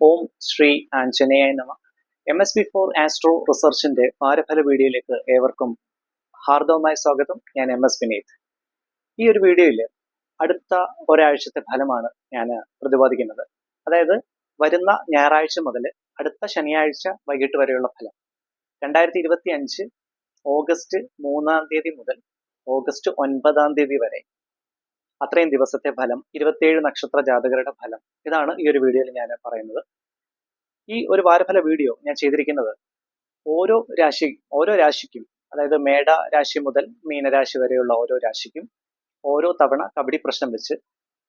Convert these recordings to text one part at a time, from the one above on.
ഓം ശ്രീ ആഞ്ജനേയായ നമ. MS-B4 astro റിസർച്ചിന്റെ വാരഫല വീഡിയോയിലേക്ക് ഏവർക്കും ഹാർദവമായ സ്വാഗതം. ഞാൻ MS വിനീത്. ഈ ഒരു വീഡിയോയിൽ അടുത്ത ഒരാഴ്ചത്തെ ഫലമാണ് ഞാൻ പ്രതിപാദിക്കുന്നത്. അതായത് വരുന്ന ഞായറാഴ്ച മുതൽ അടുത്ത ശനിയാഴ്ച വൈകിട്ട് വരെയുള്ള ഫലം. 2025 ഓഗസ്റ്റ് 3-ാം തീയതി മുതൽ ഓഗസ്റ്റ് 9-ാം തീയതി വരെ അത്രയും ദിവസത്തെ ഫലം, 27 നക്ഷത്ര ജാതകരുടെ ഫലം. ഇതാണ് ഈ ഒരു വീഡിയോയിൽ ഞാൻ പറയുന്നത്. ഈ ഒരു വാരഫല വീഡിയോ ഞാൻ ചെയ്തിരിക്കുന്നത് ഓരോ രാശിക്കും, അതായത് മേട രാശി മുതൽ മീനരാശി വരെയുള്ള ഓരോ രാശിക്കും ഓരോ തവണ കബഡി പ്രശ്നം വെച്ച്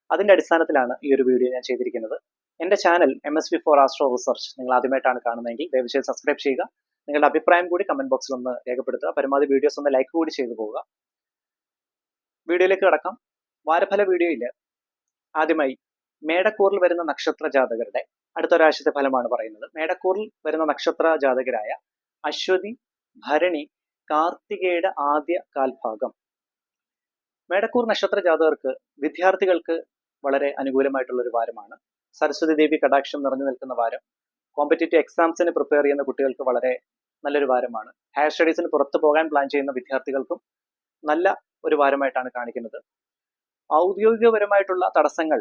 അതിന്റെ അടിസ്ഥാനത്തിലാണ് ഈ ഒരു വീഡിയോ ഞാൻ ചെയ്തിരിക്കുന്നത്. എന്റെ ചാനൽ MS-B4 ആസ്ട്രോ റിസർച്ച് നിങ്ങൾ ആദ്യമായിട്ടാണ് കാണുന്നതെങ്കിൽ ദയവുചെയ്ത് സബ്സ്ക്രൈബ് ചെയ്യുക. നിങ്ങളുടെ അഭിപ്രായം കൂടി കമന്റ് ബോക്സിൽ ഒന്ന് രേഖപ്പെടുത്തുക. പരമാവധി വീഡിയോസ് ഒന്ന് ലൈക്ക് കൂടി ചെയ്തു പോവുക. വീഡിയോയിലേക്ക് കടക്കാം. വാരഫല വീഡിയോയിൽ ആദ്യമായി മേടക്കൂറിൽ വരുന്ന നക്ഷത്ര ജാതകരുടെ അടുത്ത ഒരാഴ്ചത്തെ ഫലമാണ് പറയുന്നത്. മേടക്കൂറിൽ വരുന്ന നക്ഷത്ര ജാതകരായ അശ്വതി, ഭരണി, കാർത്തികയുടെ ആദ്യ കാൽഭാഗം. മേടക്കൂർ നക്ഷത്ര ജാതകർക്ക്, വിദ്യാർത്ഥികൾക്ക് വളരെ അനുകൂലമായിട്ടുള്ള ഒരു വാരമാണ്. സരസ്വതി ദേവി കടാക്ഷം നിറഞ്ഞു നിൽക്കുന്ന വാരം. കോമ്പറ്റേറ്റീവ് എക്സാംസിന് പ്രിപ്പയർ ചെയ്യുന്ന കുട്ടികൾക്ക് വളരെ നല്ലൊരു വാരമാണ്. ഹയർ സ്റ്റഡീസിന് പുറത്തു പോകാൻ പ്ലാൻ ചെയ്യുന്ന വിദ്യാർത്ഥികൾക്കും നല്ല ഒരു വാരമായിട്ടാണ് കാണിക്കുന്നത്. ഔദ്യോഗികപരമായിട്ടുള്ള തടസ്സങ്ങൾ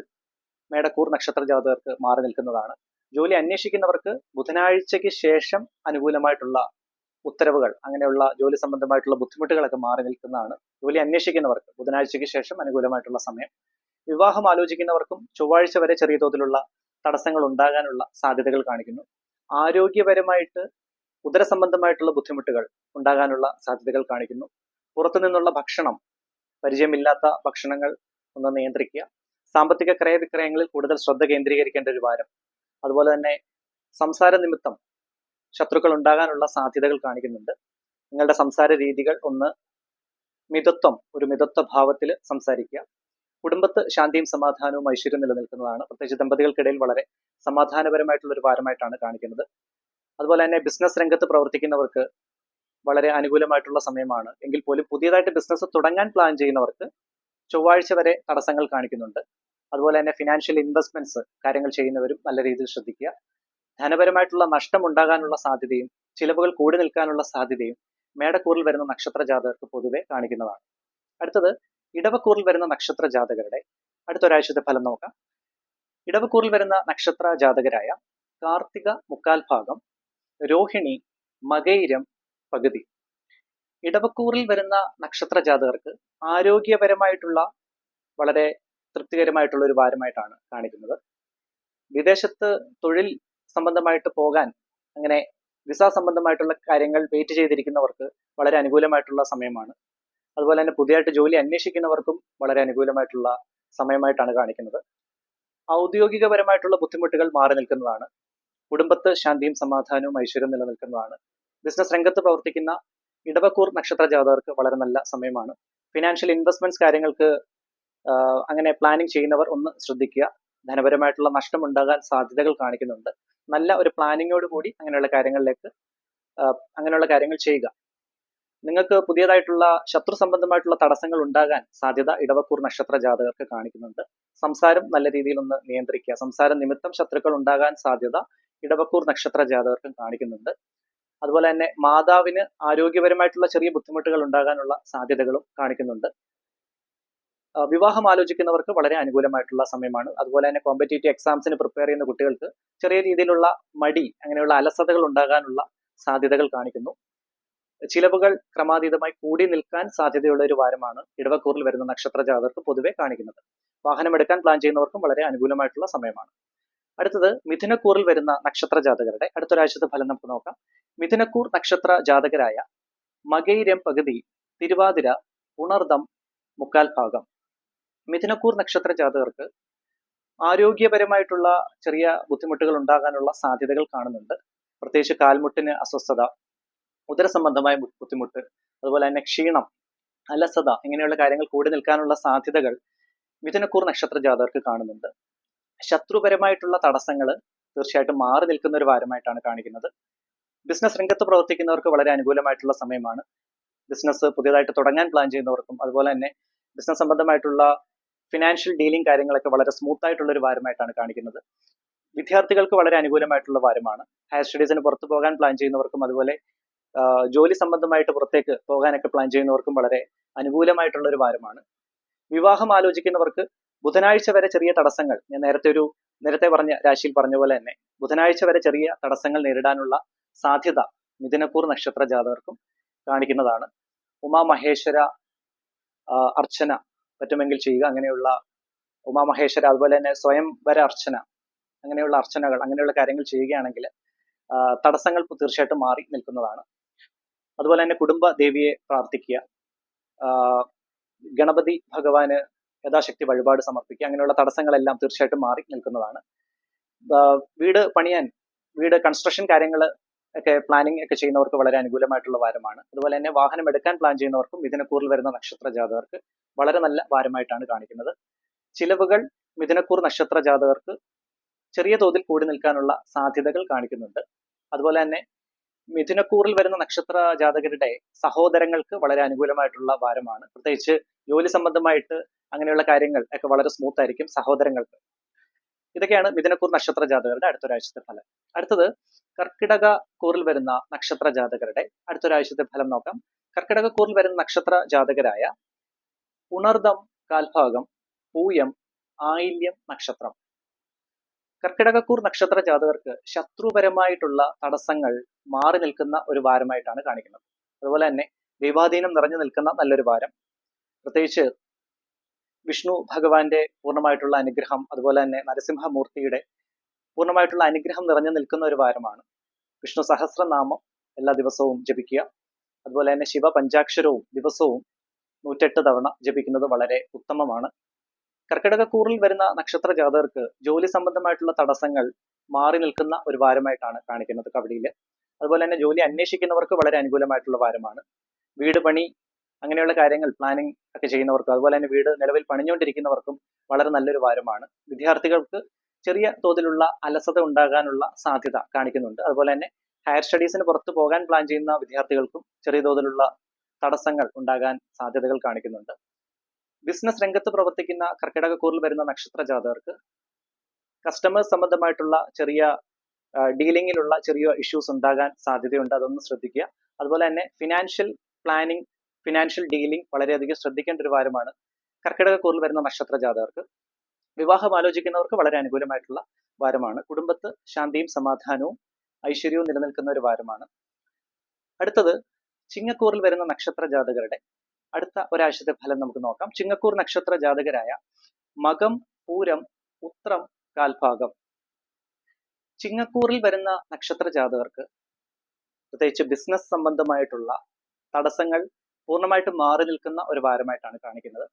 മേടക്കൂർ നക്ഷത്ര ജാതകർക്ക് മാറി നിൽക്കുന്നതാണ്. ജോലി അന്വേഷിക്കുന്നവർക്ക് ബുധനാഴ്ചയ്ക്ക് ശേഷം അനുകൂലമായിട്ടുള്ള ഉത്തരവുകൾ, അങ്ങനെയുള്ള ജോലി സംബന്ധമായിട്ടുള്ള ബുദ്ധിമുട്ടുകളൊക്കെ മാറി നിൽക്കുന്നതാണ്. ജോലി അന്വേഷിക്കുന്നവർക്ക് ബുധനാഴ്ചയ്ക്ക് ശേഷം അനുകൂലമായിട്ടുള്ള സമയം. വിവാഹം ആലോചിക്കുന്നവർക്കും ചൊവ്വാഴ്ച വരെ ചെറിയ തോതിലുള്ള തടസ്സങ്ങൾ ഉണ്ടാകാനുള്ള സാധ്യതകൾ കാണിക്കുന്നു. ആരോഗ്യപരമായിട്ട് ഉദര സംബന്ധമായിട്ടുള്ള ബുദ്ധിമുട്ടുകൾ ഉണ്ടാകാനുള്ള സാധ്യതകൾ കാണിക്കുന്നു. പുറത്തുനിന്നുള്ള ഭക്ഷണം, പരിചയമില്ലാത്ത ഭക്ഷണങ്ങൾ ഒന്ന് നിയന്ത്രിക്കുക. സാമ്പത്തിക ക്രയവിക്രയങ്ങളിൽ കൂടുതൽ ശ്രദ്ധ കേന്ദ്രീകരിക്കേണ്ട ഒരു വാരം. അതുപോലെ തന്നെ സംസാര നിമിത്തം ശത്രുക്കൾ ഉണ്ടാകാനുള്ള സാധ്യതകൾ കാണിക്കുന്നുണ്ട്. നിങ്ങളുടെ സംസാര രീതികൾ ഒന്ന് ഒരു മിതത്വ ഭാവത്തിൽ സംസാരിക്കുക. കുടുംബത്ത് ശാന്തിയും സമാധാനവും ഐശ്വര്യം നിലനിൽക്കുന്നതാണ്. പ്രത്യേകിച്ച് ദമ്പതികൾക്കിടയിൽ വളരെ സമാധാനപരമായിട്ടുള്ള ഒരു വാരമായിട്ടാണ് കാണിക്കുന്നത്. അതുപോലെ തന്നെ ബിസിനസ് രംഗത്ത് പ്രവർത്തിക്കുന്നവർക്ക് വളരെ അനുകൂലമായിട്ടുള്ള സമയമാണ്. എങ്കിൽ പോലും പുതിയതായിട്ട് ബിസിനസ് തുടങ്ങാൻ പ്ലാൻ ചെയ്യുന്നവർക്ക് ചൊവ്വാഴ്ച വരെ തടസ്സങ്ങൾ കാണിക്കുന്നുണ്ട്. അതുപോലെ തന്നെ ഫിനാൻഷ്യൽ ഇൻവെസ്റ്റ്മെന്റ്സ് കാര്യങ്ങൾ ചെയ്യുന്നവരും നല്ല രീതിയിൽ ശ്രദ്ധിക്കുക. ധനപരമായിട്ടുള്ള നഷ്ടം ഉണ്ടാകാനുള്ള സാധ്യതയും ചിലവുകൾ കൂടി നിൽക്കാനുള്ള സാധ്യതയും മേടക്കൂറിൽ വരുന്ന നക്ഷത്ര ജാതകർക്ക് പൊതുവെ കാണിക്കുന്നതാണ്. അടുത്തത് ഇടവക്കൂറിൽ വരുന്ന നക്ഷത്ര ജാതകരുടെ അടുത്തൊരാഴ്ചത്തെ ഫലം നോക്കാം. ഇടവക്കൂറിൽ വരുന്ന നക്ഷത്ര ജാതകരായ കാർത്തിക മുക്കാൽ ഭാഗം, രോഹിണി, മകയിരം പകുതി. ഇടവക്കൂറിൽ വരുന്ന നക്ഷത്ര ജാതകർക്ക് ആരോഗ്യപരമായിട്ടുള്ള വളരെ തൃപ്തികരമായിട്ടുള്ള ഒരു വാരമായിട്ടാണ് കാണിക്കുന്നത്. വിദേശത്ത് തൊഴിൽ സംബന്ധമായിട്ട് പോകാൻ, അങ്ങനെ വിസ സംബന്ധമായിട്ടുള്ള കാര്യങ്ങൾ വെയിറ്റ് ചെയ്തിരിക്കുന്നവർക്ക് വളരെ അനുകൂലമായിട്ടുള്ള സമയമാണ്. അതുപോലെ തന്നെ പുതിയതായിട്ട് ജോലി അന്വേഷിക്കുന്നവർക്കും വളരെ അനുകൂലമായിട്ടുള്ള സമയമായിട്ടാണ് കാണിക്കുന്നത്. ഔദ്യോഗികപരമായിട്ടുള്ള ബുദ്ധിമുട്ടുകൾ മാറി നിൽക്കുന്നതാണ്. കുടുംബത്ത് ശാന്തിയും സമാധാനവും ഐശ്വര്യം നിലനിൽക്കുന്നതാണ്. ബിസിനസ് രംഗത്ത് പ്രവർത്തിക്കുന്ന ഇടവക്കൂർ നക്ഷത്ര ജാതകർക്ക് വളരെ നല്ല സമയമാണ്. ഫിനാൻഷ്യൽ ഇൻവെസ്റ്റ്മെന്റ്സ് കാര്യങ്ങൾക്ക് അങ്ങനെ പ്ലാനിങ് ചെയ്യുന്നവർ ഒന്ന് ശ്രദ്ധിക്കുക. ധനപരമായിട്ടുള്ള നഷ്ടം ഉണ്ടാകാൻ സാധ്യതകൾ കാണിക്കുന്നുണ്ട്. നല്ല ഒരു പ്ലാനിങ്ങോട് കൂടി അങ്ങനെയുള്ള കാര്യങ്ങൾ ചെയ്യുക. നിങ്ങൾക്ക് പുതിയതായിട്ടുള്ള ശത്രു സംബന്ധമായിട്ടുള്ള തടസ്സങ്ങൾ ഉണ്ടാകാൻ സാധ്യത ഇടവക്കൂർ നക്ഷത്ര ജാതകർക്ക് കാണിക്കുന്നുണ്ട്. സംസാരം നല്ല രീതിയിൽ ഒന്ന് നിയന്ത്രിക്കുക. സംസാര നിമിത്തം ശത്രുക്കൾ ഉണ്ടാകാൻ സാധ്യത ഇടവക്കൂർ നക്ഷത്ര ജാതകർക്കും കാണിക്കുന്നുണ്ട്. അതുപോലെ തന്നെ മാതാവിന് ആരോഗ്യപരമായിട്ടുള്ള ചെറിയ ബുദ്ധിമുട്ടുകൾ ഉണ്ടാകാനുള്ള സാധ്യതകളും കാണിക്കുന്നുണ്ട്. വിവാഹം ആലോചിക്കുന്നവർക്ക് വളരെ അനുകൂലമായിട്ടുള്ള സമയമാണ്. അതുപോലെ തന്നെ കോമ്പറ്റേറ്റീവ് എക്സാംസിന് പ്രിപ്പയർ ചെയ്യുന്ന കുട്ടികൾക്ക് ചെറിയ രീതിയിലുള്ള മടി, അങ്ങനെയുള്ള അലസതകൾ ഉണ്ടാകാനുള്ള സാധ്യതകൾ കാണിക്കുന്നു. ചിലവുകൾ ക്രമാതീതമായി കൂടി നിൽക്കാൻ സാധ്യതയുള്ള ഒരു വാരമാണ് ഇടവക്കൂറിൽ വരുന്ന നക്ഷത്ര ജാതകർക്ക് പൊതുവെ കാണിക്കുന്നത്. വാഹനമെടുക്കാൻ പ്ലാൻ ചെയ്യുന്നവർക്കും വളരെ അനുകൂലമായിട്ടുള്ള സമയമാണ്. അടുത്തത് മിഥുനക്കൂറിൽ വരുന്ന നക്ഷത്ര ജാതകരുടെ അടുത്തൊരാഴ്ചത്തെ ഫലം നമുക്ക് നോക്കാം. മിഥുനക്കൂർ നക്ഷത്ര ജാതകരായ മകയിരം പകുതി, തിരുവാതിര, ഉണർദം മുക്കാൽ ഭാഗം. മിഥുനക്കൂർ നക്ഷത്ര ജാതകർക്ക് ആരോഗ്യപരമായിട്ടുള്ള ചെറിയ ബുദ്ധിമുട്ടുകൾ ഉണ്ടാകാനുള്ള സാധ്യതകൾ കാണുന്നുണ്ട്. പ്രത്യേകിച്ച് കാൽമുട്ടിന് അസ്വസ്ഥത, ഉദര സംബന്ധമായ ബുദ്ധിമുട്ട്, അതുപോലെ തന്നെ ക്ഷീണം, അലസത, ഇങ്ങനെയുള്ള കാര്യങ്ങൾ കൂടി നിൽക്കാനുള്ള സാധ്യതകൾ മിഥുനക്കൂർ നക്ഷത്ര ജാതകർക്ക് കാണുന്നുണ്ട്. ശത്രുപരമായിട്ടുള്ള തടസ്സങ്ങൾ തീർച്ചയായിട്ടും മാറി നിൽക്കുന്ന ഒരു വാരമായിട്ടാണ് കാണിക്കുന്നത്. ബിസിനസ് രംഗത്ത് പ്രവർത്തിക്കുന്നവർക്ക് വളരെ അനുകൂലമായിട്ടുള്ള സമയമാണ്. ബിസിനസ് പുതിയതായിട്ട് തുടങ്ങാൻ പ്ലാൻ ചെയ്യുന്നവർക്കും അതുപോലെ തന്നെ ബിസിനസ് സംബന്ധമായിട്ടുള്ള ഫിനാൻഷ്യൽ ഡീലിംഗ് കാര്യങ്ങളൊക്കെ വളരെ സ്മൂത്ത് ആയിട്ടുള്ള ഒരു വാരമായിട്ടാണ് കാണിക്കുന്നത്. വിദ്യാർത്ഥികൾക്ക് വളരെ അനുകൂലമായിട്ടുള്ള വാരമാണ്. ഹയർ സ്റ്റഡീസിന് പുറത്തു പോകാൻ പ്ലാൻ ചെയ്യുന്നവർക്കും അതുപോലെ ജോലി സംബന്ധമായിട്ട് പുറത്തേക്ക് പോകാനൊക്കെ പ്ലാൻ ചെയ്യുന്നവർക്കും വളരെ അനുകൂലമായിട്ടുള്ള ഒരു വാരമാണ്. വിവാഹം ആലോചിക്കുന്നവർക്ക് ബുധനാഴ്ച വരെ ചെറിയ തടസ്സങ്ങൾ, ഞാൻ നേരത്തെ പറഞ്ഞ രാശിയിൽ പറഞ്ഞ പോലെ തന്നെ ബുധനാഴ്ച വരെ ചെറിയ തടസ്സങ്ങൾ നേരിടാനുള്ള സാധ്യത മിഥുനക്കൂർ നക്ഷത്ര ജാതകർക്കും കാണിക്കുന്നതാണ്. ഉമാമഹേശ്വര അർച്ചന പറ്റുമെങ്കിൽ ചെയ്യുക. അങ്ങനെയുള്ള ഉമാമഹേശ്വര, അതുപോലെ തന്നെ സ്വയംവര അർച്ചന, അങ്ങനെയുള്ള അർച്ചനകൾ, അങ്ങനെയുള്ള കാര്യങ്ങൾ ചെയ്യുകയാണെങ്കിൽ തടസ്സങ്ങൾ തീർച്ചയായിട്ടും മാറി നിൽക്കുന്നതാണ്. അതുപോലെ തന്നെ കുടുംബ ദേവിയെ പ്രാർത്ഥിക്കുക, ഗണപതി ഭഗവാന് യഥാശക്തി വഴിപാട് സമർപ്പിക്കുക. അങ്ങനെയുള്ള തടസ്സങ്ങളെല്ലാം തീർച്ചയായിട്ടും മാറി നിൽക്കുന്നതാണ്. വീട് കൺസ്ട്രക്ഷൻ കാര്യങ്ങൾ ഒക്കെ പ്ലാനിങ് ഒക്കെ ചെയ്യുന്നവർക്ക് വളരെ അനുകൂലമായിട്ടുള്ള വാരമാണ്. അതുപോലെ തന്നെ വാഹനം എടുക്കാൻ പ്ലാൻ ചെയ്യുന്നവർക്കും മിഥുനക്കൂറിൽ വരുന്ന നക്ഷത്ര ജാതകർക്ക് വളരെ നല്ല വാരമായിട്ടാണ് കാണിക്കുന്നത്. ചിലവുകൾ മിഥുനക്കൂർ നക്ഷത്ര ജാതകർക്ക് ചെറിയ തോതിൽ കൂടി നിൽക്കാനുള്ള സാധ്യതകൾ കാണിക്കുന്നുണ്ട്. അതുപോലെ തന്നെ മിഥുനക്കൂറിൽ വരുന്ന നക്ഷത്ര ജാതകരുടെ സഹോദരങ്ങൾക്ക് വളരെ അനുകൂലമായിട്ടുള്ള വാരമാണ്. പ്രത്യേകിച്ച് ജോലി സംബന്ധമായിട്ട് അങ്ങനെയുള്ള കാര്യങ്ങൾ ഒക്കെ വളരെ സ്മൂത്ത് ആയിരിക്കും സഹോദരങ്ങൾക്ക്. ഇതൊക്കെയാണ് മിഥുനക്കൂർ നക്ഷത്ര ജാതകരുടെ അടുത്തൊരാഴ്ചത്തെ ഫലം. അടുത്തത് കർക്കിടക കൂറിൽ വരുന്ന നക്ഷത്ര ജാതകരുടെ അടുത്തൊരാഴ്ചത്തെ ഫലം നോക്കാം. കർക്കിടക കൂറിൽ വരുന്ന നക്ഷത്ര ജാതകരായ ഉണർദം, കാൽഭാഗം, പൂയം, ആയില്യം നക്ഷത്രം. കർക്കിടകക്കൂർ നക്ഷത്ര ജാതകർക്ക് ശത്രുപരമായിട്ടുള്ള തടസ്സങ്ങൾ മാറി നിൽക്കുന്ന ഒരു വാരമായിട്ടാണ് കാണിക്കുന്നത്. അതുപോലെ തന്നെ ദൈവാധീനം നിറഞ്ഞു നിൽക്കുന്ന നല്ലൊരു വാരം. പ്രത്യേകിച്ച് വിഷ്ണു ഭഗവാന്റെ പൂർണ്ണമായിട്ടുള്ള അനുഗ്രഹം, അതുപോലെ തന്നെ നരസിംഹമൂർത്തിയുടെ പൂർണ്ണമായിട്ടുള്ള അനുഗ്രഹം നിറഞ്ഞു നിൽക്കുന്ന ഒരു വാരമാണ്. വിഷ്ണു സഹസ്രനാമം എല്ലാ ദിവസവും ജപിക്കുക. അതുപോലെ തന്നെ ശിവ പഞ്ചാക്ഷരവും ദിവസവും 108 തവണ ജപിക്കുന്നത് വളരെ ഉത്തമമാണ്. കർക്കിടകക്കൂറിൽ വരുന്ന നക്ഷത്ര ജാതകർക്ക് ജോലി സംബന്ധമായിട്ടുള്ള തടസ്സങ്ങൾ മാറി നിൽക്കുന്ന ഒരു വാരമായിട്ടാണ് കാണിക്കുന്നത് കവടിയിൽ. അതുപോലെ തന്നെ ജോലി അന്വേഷിക്കുന്നവർക്ക് വളരെ അനുകൂലമായിട്ടുള്ള വാരമാണ്. വീട് പണി അങ്ങനെയുള്ള കാര്യങ്ങൾ പ്ലാനിങ് ഒക്കെ ചെയ്യുന്നവർക്കും അതുപോലെ തന്നെ വീട് നിലവിൽ പണിഞ്ഞുകൊണ്ടിരിക്കുന്നവർക്കും വളരെ നല്ലൊരു വാരമാണ്. വിദ്യാർത്ഥികൾക്ക് ചെറിയ തോതിലുള്ള അലസത ഉണ്ടാകാനുള്ള സാധ്യത കാണിക്കുന്നുണ്ട്. അതുപോലെ തന്നെ ഹയർ സ്റ്റഡീസിന് പുറത്തു പോകാൻ പ്ലാൻ ചെയ്യുന്ന വിദ്യാർത്ഥികൾക്കും ചെറിയ തോതിലുള്ള തടസ്സങ്ങൾ ഉണ്ടാകാൻ സാധ്യതകൾ കാണിക്കുന്നുണ്ട്. ബിസിനസ് രംഗത്ത് പ്രവർത്തിക്കുന്ന കർക്കിടകക്കൂറിൽ വരുന്ന നക്ഷത്ര ജാതകർക്ക് കസ്റ്റമേഴ്സ് സംബന്ധമായിട്ടുള്ള ചെറിയ ഡീലിങ്ങിലുള്ള ചെറിയ ഇഷ്യൂസ് ഉണ്ടാകാൻ സാധ്യതയുണ്ട്. അതൊന്ന് ശ്രദ്ധിക്കുക. അതുപോലെ തന്നെ ഫിനാൻഷ്യൽ പ്ലാനിങ്, ഫിനാൻഷ്യൽ ഡീലിംഗ് വളരെയധികം ശ്രദ്ധിക്കേണ്ട ഒരു വാരമാണ് കർക്കിടകക്കൂറിൽ വരുന്ന നക്ഷത്ര ജാതകർക്ക്. വിവാഹം ആലോചിക്കുന്നവർക്ക് വളരെ അനുകൂലമായിട്ടുള്ള വാരമാണ്. കുടുംബത്ത് ശാന്തിയും സമാധാനവും ഐശ്വര്യവും നിലനിൽക്കുന്ന ഒരു വാരമാണ്. അടുത്തത് ചിങ്ങക്കൂറിൽ വരുന്ന നക്ഷത്ര ജാതകരുടെ അടുത്ത ഒരാഴ്ചത്തെ ഫലം നമുക്ക് നോക്കാം. ചിങ്ങക്കൂർ നക്ഷത്ര ജാതകരായ മകം, പൂരം, ഉത്രം, കാൽഭാഗം. ചിങ്ങക്കൂറിൽ വരുന്ന നക്ഷത്ര ജാതകർക്ക് പ്രത്യേകിച്ച് ബിസിനസ് സംബന്ധമായിട്ടുള്ള തടസ്സങ്ങൾ പൂർണ്ണമായിട്ട് മാറി നിൽക്കുന്ന ഒരു വാരമായിട്ടാണ് കാണിക്കുന്നത്.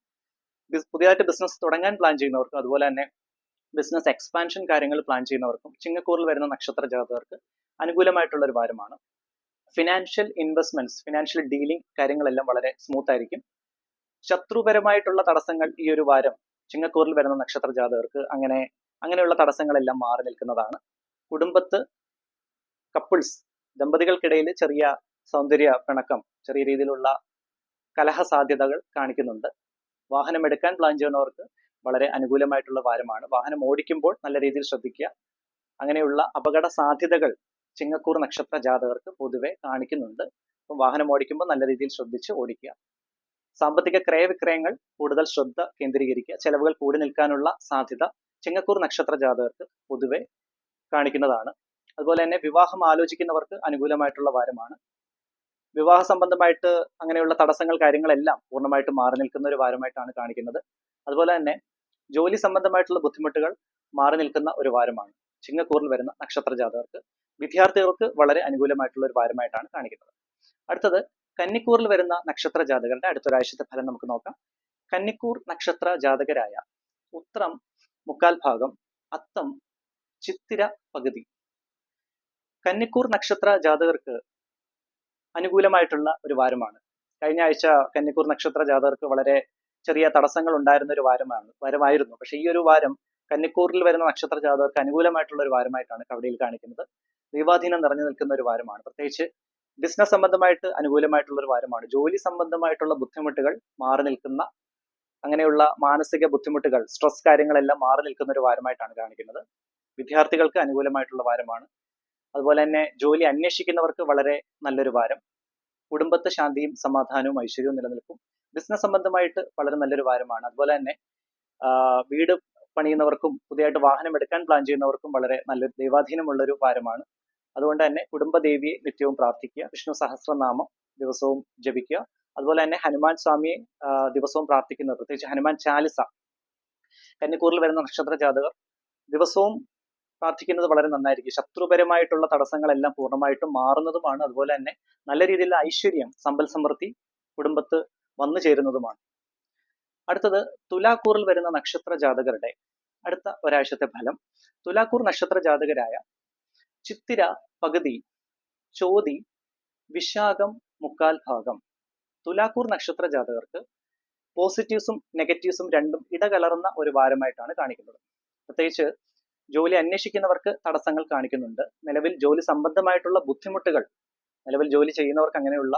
പുതിയതായിട്ട് ബിസിനസ് തുടങ്ങാൻ പ്ലാൻ ചെയ്യുന്നവർക്കും അതുപോലെ തന്നെ ബിസിനസ് എക്സ്പാൻഷൻ കാര്യങ്ങൾ പ്ലാൻ ചെയ്യുന്നവർക്കും ചിങ്ങക്കൂറിൽ വരുന്ന നക്ഷത്ര ജാതകർക്ക് അനുകൂലമായിട്ടുള്ള ഒരു വാരമാണ്. ഫിനാൻഷ്യൽ ഇൻവെസ്റ്റ്മെന്റ്സ്, ഫിനാൻഷ്യൽ ഡീലിംഗ് കാര്യങ്ങളെല്ലാം വളരെ സ്മൂത്ത് ആയിരിക്കും. ശത്രുപരമായിട്ടുള്ള തടസ്സങ്ങൾ ഈ ഒരു വാരം ചിങ്ങക്കൂറിൽ വരുന്ന നക്ഷത്ര ജാതകർക്ക് അങ്ങനെയുള്ള തടസ്സങ്ങളെല്ലാം മാറി നിൽക്കുന്നതാണ്. കുടുംബത്ത് കപ്പിൾസ്, ദമ്പതികൾക്കിടയിൽ ചെറിയ സൗന്ദര്യ പിണക്കം, ചെറിയ രീതിയിലുള്ള കലഹ സാധ്യതകൾ കാണിക്കുന്നുണ്ട്. വാഹനം എടുക്കാൻ പ്ലാൻ ചെയ്യുന്നവർക്ക് വളരെ അനുകൂലമായിട്ടുള്ള വാരമാണ്. വാഹനം ഓടിക്കുമ്പോൾ നല്ല രീതിയിൽ ശ്രദ്ധിക്കുക. അങ്ങനെയുള്ള അപകട സാധ്യതകൾ ചിങ്ങക്കൂർ നക്ഷത്ര ജാതകർക്ക് പൊതുവെ കാണിക്കുന്നുണ്ട്. അപ്പം വാഹനം ഓടിക്കുമ്പോൾ നല്ല രീതിയിൽ ശ്രദ്ധിച്ച് ഓടിക്കുക. സാമ്പത്തിക ക്രയവിക്രയങ്ങൾ കൂടുതൽ ശ്രദ്ധ കേന്ദ്രീകരിക്കുക. ചെലവുകൾ കൂടി നിൽക്കാനുള്ള സാധ്യത ചിങ്ങക്കൂർ നക്ഷത്ര ജാതകർക്ക് പൊതുവെ കാണിക്കുന്നതാണ്. അതുപോലെ തന്നെ വിവാഹം ആലോചിക്കുന്നവർക്ക് അനുകൂലമായിട്ടുള്ള വാരമാണ്. വിവാഹ സംബന്ധമായിട്ട് അങ്ങനെയുള്ള തടസ്സങ്ങൾ കാര്യങ്ങളെല്ലാം പൂർണ്ണമായിട്ട് മാറി നിൽക്കുന്ന ഒരു വാരമായിട്ടാണ് കാണിക്കുന്നത്. അതുപോലെ തന്നെ ജോലി സംബന്ധമായിട്ടുള്ള ബുദ്ധിമുട്ടുകൾ മാറി നിൽക്കുന്ന ഒരു വാരമാണ് ചിങ്ങക്കൂറിൽ വരുന്ന നക്ഷത്ര ജാതകർക്ക്. വിദ്യാർത്ഥികൾക്ക് വളരെ അനുകൂലമായിട്ടുള്ള ഒരു വാരമായിട്ടാണ് കാണിക്കുന്നത്. അടുത്തത് കന്നിക്കൂറിൽ വരുന്ന നക്ഷത്ര ജാതകരുടെ അടുത്തൊരാഴ്ചത്തെ ഫലം നമുക്ക് നോക്കാം. കന്നിക്കൂർ നക്ഷത്ര ജാതകരായ ഉത്രം, മുക്കാൽ ഭാഗം, അത്തം, ചിത്തിര പകുതി. കന്നിക്കൂർ നക്ഷത്ര ജാതകർക്ക് അനുകൂലമായിട്ടുള്ള ഒരു വാരമാണ്. കഴിഞ്ഞ ആഴ്ച കന്നിക്കൂർ നക്ഷത്ര ജാതകർക്ക് വളരെ ചെറിയ തടസ്സങ്ങൾ ഉണ്ടായിരുന്ന ഒരു വാരമായിരുന്നു. പക്ഷെ ഈ ഒരു വാരം കന്നിക്കൂറിൽ വരുന്ന നക്ഷത്ര ജാതകർക്ക് അനുകൂലമായിട്ടുള്ള ഒരു വാരമായിട്ടാണ് കവടിയിൽ കാണിക്കുന്നത്. ദൈവാധീനം നിറഞ്ഞു നിൽക്കുന്ന ഒരു വാരമാണ്. പ്രത്യേകിച്ച് ബിസിനസ് സംബന്ധമായിട്ട് അനുകൂലമായിട്ടുള്ള ഒരു വാരമാണ്. ജോലി സംബന്ധമായിട്ടുള്ള ബുദ്ധിമുട്ടുകൾ മാറി നിൽക്കുന്ന, അങ്ങനെയുള്ള മാനസിക ബുദ്ധിമുട്ടുകൾ, സ്ട്രെസ് കാര്യങ്ങളെല്ലാം മാറി നിൽക്കുന്ന ഒരു വാരമായിട്ടാണ് കാണിക്കുന്നത്. വിദ്യാർത്ഥികൾക്ക് അനുകൂലമായിട്ടുള്ള വാരമാണ്. അതുപോലെ തന്നെ ജോലി അന്വേഷിക്കുന്നവർക്ക് വളരെ നല്ലൊരു വാരം. കുടുംബത്ത് ശാന്തിയും സമാധാനവും ഐശ്വര്യവും നിലനിൽക്കും. ബിസിനസ് സംബന്ധമായിട്ട് വളരെ നല്ലൊരു വാരമാണ്. അതുപോലെ തന്നെ വീട് പണിയുന്നവർക്കും പുതിയതായിട്ട് വാഹനം എടുക്കാൻ പ്ലാൻ ചെയ്യുന്നവർക്കും വളരെ നല്ലൊരു ദൈവാധീനമുള്ളൊരു വാരമാണ്. അതുകൊണ്ട് തന്നെ കുടുംബദേവിയെ നിത്യവും പ്രാർത്ഥിക്കുക, വിഷ്ണു സഹസ്രനാമം ദിവസവും ജപിക്കുക. അതുപോലെ തന്നെ ഹനുമാൻ സ്വാമിയെ ദിവസവും പ്രാർത്ഥിക്കുന്നത്, പ്രത്യേകിച്ച് ഹനുമാൻ ചാലിസ കന്നിക്കൂറിൽ വരുന്ന നക്ഷത്ര ജാതകർ ദിവസവും പ്രാർത്ഥിക്കുന്നത് വളരെ നന്നായിരിക്കും. ശത്രുപരമായിട്ടുള്ള തടസ്സങ്ങളെല്ലാം പൂർണ്ണമായിട്ടും മാറുന്നതുമാണ്. അതുപോലെ തന്നെ നല്ല രീതിയിലുള്ള ഐശ്വര്യം, സമ്പൽ സമൃദ്ധി കുടുംബത്ത് വന്നു ചേരുന്നതുമാണ്. അടുത്തത് തുലാക്കൂറിൽ വരുന്ന നക്ഷത്ര ജാതകരുടെ അടുത്ത ഒരാഴ്ചത്തെ ഫലം. തുലാക്കൂർ നക്ഷത്ര ജാതകരായ ചിത്തിര പകുതി, ചോതി, വിശാഖം മുക്കാൽ ഭാഗം തുലാക്കൂർ നക്ഷത്ര ജാതകർക്ക് പോസിറ്റീവ്സും നെഗറ്റീവ്സും രണ്ടും ഇടകലർന്ന ഒരു വാരമായിട്ടാണ് കാണിക്കുന്നത്. പ്രത്യേകിച്ച് ജോലി അന്വേഷിക്കുന്നവർക്ക് തടസ്സങ്ങൾ കാണിക്കുന്നുണ്ട്. നിലവിൽ ജോലി സംബന്ധമായിട്ടുള്ള ബുദ്ധിമുട്ടുകൾ, നിലവിൽ ജോലി ചെയ്യുന്നവർക്ക് അങ്ങനെയുള്ള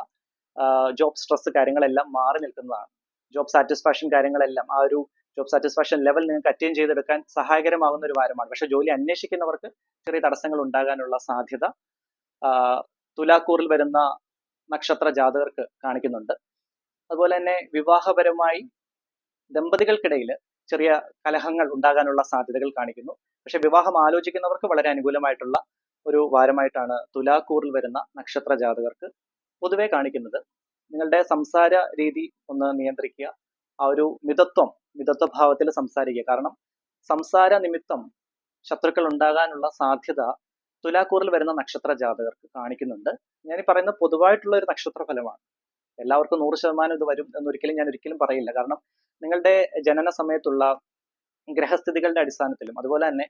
ജോബ് സ്ട്രെസ് കാര്യങ്ങളെല്ലാം മാറി നിൽക്കുന്നതാണ്. ജോബ് സാറ്റിസ്ഫാക്ഷൻ കാര്യങ്ങളെല്ലാം ആ ഒരു ജോബ് സാറ്റിസ്ഫാക്ഷൻ ലെവൽ നിങ്ങൾക്ക് അറ്റൈൻ ചെയ്തെടുക്കാൻ സഹായകരമാകുന്ന ഒരു വാരമാണ്. പക്ഷെ ജോലി അന്വേഷിക്കുന്നവർക്ക് ചെറിയ തടസ്സങ്ങൾ ഉണ്ടാകാനുള്ള സാധ്യത തുലാക്കൂറിൽ വരുന്ന നക്ഷത്ര ജാതകർക്ക് കാണിക്കുന്നുണ്ട്. അതുപോലെ തന്നെ വിവാഹപരമായി ദമ്പതികൾക്കിടയിൽ ചെറിയ കലഹങ്ങൾ ഉണ്ടാകാനുള്ള സാധ്യതകൾ കാണിക്കുന്നു. പക്ഷെ വിവാഹം ആലോചിക്കുന്നവർക്ക് വളരെ അനുകൂലമായിട്ടുള്ള ഒരു വാരമായിട്ടാണ് തുലാക്കൂറിൽ വരുന്ന നക്ഷത്ര ജാതകർക്ക് പൊതുവെ കാണിക്കുന്നത്. നിങ്ങളുടെ സംസാര രീതി ഒന്ന് നിയന്ത്രിക്കുക. ആ ഒരു മിതത്വഭാവത്തിൽ സംസാരിക്കുക. കാരണം സംസാര നിമിത്തം ശത്രുക്കൾ ഉണ്ടാകാനുള്ള സാധ്യത തുലാക്കൂറിൽ വരുന്ന നക്ഷത്ര ജാതകർക്ക് കാണിക്കുന്നുണ്ട്. ഞാൻ ഈ പറയുന്ന പൊതുവായിട്ടുള്ള ഒരു നക്ഷത്ര ഫലമാണ്. എല്ലാവർക്കും 100% ഇത് വരും എന്നൊരിക്കലും ഞാൻ ഒരിക്കലും പറയില്ല. കാരണം നിങ്ങളുടെ ജനന സമയത്തുള്ള ഗ്രഹസ്ഥിതികളുടെ അടിസ്ഥാനത്തിലും അതുപോലെ തന്നെ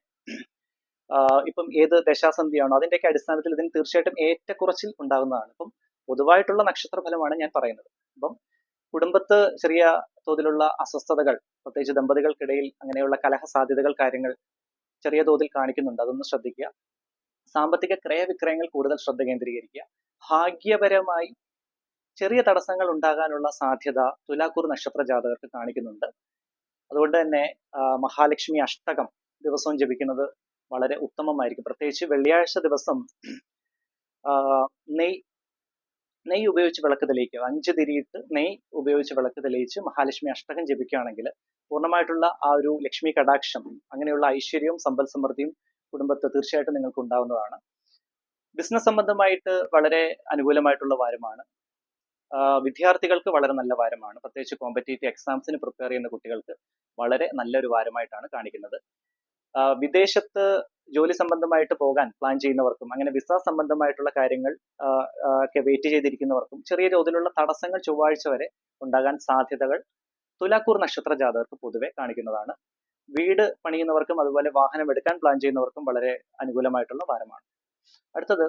ഇപ്പം ഏത് ദശാസന്ധിയാണോ അതിന്റെയൊക്കെ അടിസ്ഥാനത്തിൽ ഇതിന് തീർച്ചയായിട്ടും ഏറ്റക്കുറച്ചിൽ ഉണ്ടാകുന്നതാണ്. അപ്പം പൊതുവായിട്ടുള്ള നക്ഷത്ര ഫലമാണ് ഞാൻ പറയുന്നത്. അപ്പം കുടുംബത്ത് ചെറിയ തോതിലുള്ള അസ്വസ്ഥതകൾ, പ്രത്യേകിച്ച് ദമ്പതികൾക്കിടയിൽ അങ്ങനെയുള്ള കലഹ സാധ്യതകൾ കാര്യങ്ങൾ ചെറിയ തോതിൽ കാണിക്കുന്നുണ്ട്. അതൊന്ന് ശ്രദ്ധിക്കുക. സാമ്പത്തിക ക്രയവിക്രയങ്ങൾ കൂടുതൽ ശ്രദ്ധ കേന്ദ്രീകരിക്കുക. ഭാഗ്യപരമായി ചെറിയ തടസ്സങ്ങൾ ഉണ്ടാകാനുള്ള സാധ്യത തുലാക്കൂർ നക്ഷത്ര ജാതകർക്ക് കാണിക്കുന്നുണ്ട്. അതുകൊണ്ട് തന്നെ മഹാലക്ഷ്മി അഷ്ടകം ദിവസവും ജപിക്കുന്നത് വളരെ ഉത്തമമായിരിക്കും. പ്രത്യേകിച്ച് വെള്ളിയാഴ്ച ദിവസം നെയ് ഉപയോഗിച്ച് വിളക്ക് തെളിയിക്കുക. 5 തിരിയിട്ട് നെയ് ഉപയോഗിച്ച് വിളക്ക് തെളിയിച്ച് മഹാലക്ഷ്മി അഷ്ടകം ജപിക്കുകയാണെങ്കിൽ പൂർണ്ണമായിട്ടുള്ള ആ ഒരു ലക്ഷ്മി കടാക്ഷം, അങ്ങനെയുള്ള ഐശ്വര്യവും സമ്പൽ സമൃദ്ധിയും കുടുംബത്ത് തീർച്ചയായിട്ടും നിങ്ങൾക്ക് ഉണ്ടാവുന്നതാണ്. ബിസിനസ് സംബന്ധമായിട്ട് വളരെ അനുകൂലമായിട്ടുള്ള വാരമാണ്. വിദ്യാർത്ഥികൾക്ക് വളരെ നല്ല വാരമാണ്. പ്രത്യേകിച്ച് കോമ്പറ്റേറ്റീവ് എക്സാംസിന് പ്രിപ്പയർ ചെയ്യുന്ന കുട്ടികൾക്ക് വളരെ നല്ലൊരു വാരമായിട്ടാണ് കാണിക്കുന്നത്. വിദേശത്ത് ജോലി സംബന്ധമായിട്ട് പോകാൻ പ്ലാൻ ചെയ്യുന്നവർക്കും അങ്ങനെ വിസ സംബന്ധമായിട്ടുള്ള കാര്യങ്ങൾ ഒക്കെ വെയിറ്റ് ചെയ്തിരിക്കുന്നവർക്കും ചെറിയ തോതിലുള്ള തടസ്സങ്ങൾ ചൊവ്വാഴ്ച വരെ ഉണ്ടാകാൻ സാധ്യതകൾ തുലാക്കൂർ നക്ഷത്ര ജാതകർക്ക് പൊതുവെ കാണിക്കുന്നതാണ്. വീട് പണിയുന്നവർക്കും അതുപോലെ വാഹനം എടുക്കാൻ പ്ലാൻ ചെയ്യുന്നവർക്കും വളരെ അനുകൂലമായിട്ടുള്ള വാരമാണ്. അടുത്തത്